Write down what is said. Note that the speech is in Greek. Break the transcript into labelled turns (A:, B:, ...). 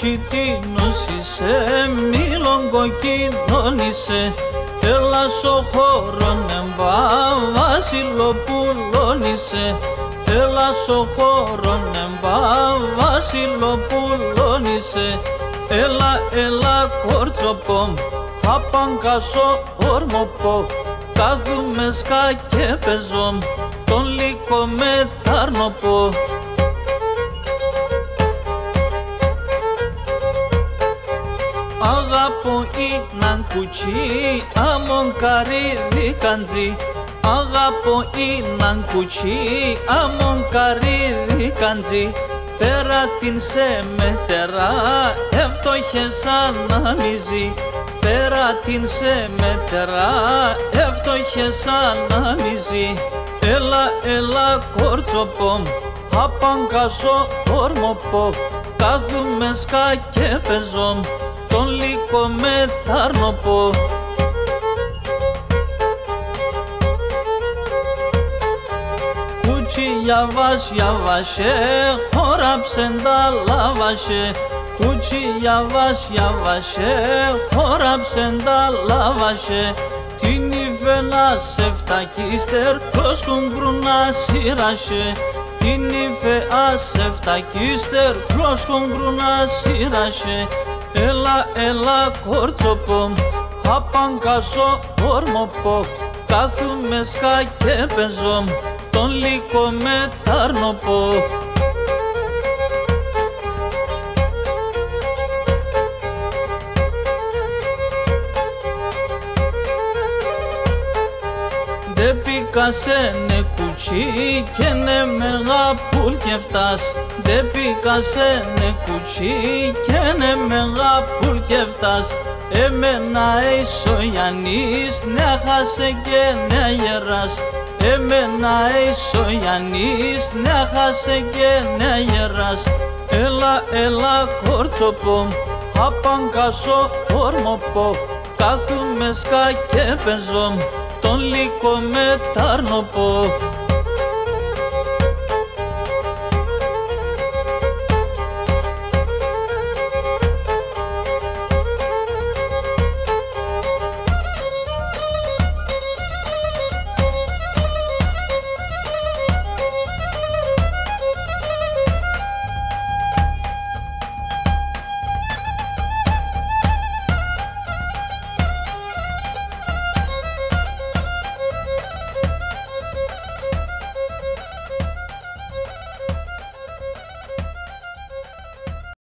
A: Κουτσιτίνος είσαι, μήλον κοκκίνον είσαι, έλα στο χώρο νεμπά, βασιλοπούλον είσαι, έλα στο χώρο νεμπά, βασιλοπούλον είσαι, έλα, έλα κορτσοπό, απαγκασό ορμοπό, κάθουμε σκά και πεζό, τον λύκο με τάρνοπο. Αγαπώ έναν κουτσί, αμον καρύδι καντζί. Αγαπώ έναν κουτσί, αμον καρύδι καντζί. Πέρα την σε μετερά, εύτοχες αναμιζεί. Πέρα την σε μετερά, εύτοχες αναμιζεί. Έλα, έλα κορτσοπό, απαγκασό ορμοπό, κάθουμε σκά και πεζό, τον λύκο με τάρνοπο. Κουτσί γιαβάς γιαβάσε, χώραψεν τα λάβασε. Κουτσί γιαβάς γιαβάσε, χώραψεν τα λάβασε. Την υφέλα σε φτακίστερ, κλώσκον κρούνα σύρασε. Την υφέλα σε φτακίστερ, κλώσκον κρούνα σύρασε. Έλα, έλα κορτσοπό, απαγκασό ορμοπό, κάθουμε σκά και πεζό, τον λύκο με τάρνοπο. Δε πήκασε ναι κουτσί και ναι μεγά πουλκευτάς. Δε πήκασε ναι κουτσί και ναι μεγά πουλκευτάς. Εμένα είσαι ο Γιάννης, ναι χάσε και ναι γεράς. Εμένα είσαι ο Γιάννης, ναι χάσε και ναι γεράς. Έλα, έλα κορτσοπό, απαγκασό ορμοπό, κάθουμε σκά και πεζό, τον λύκο με τάρνοπο.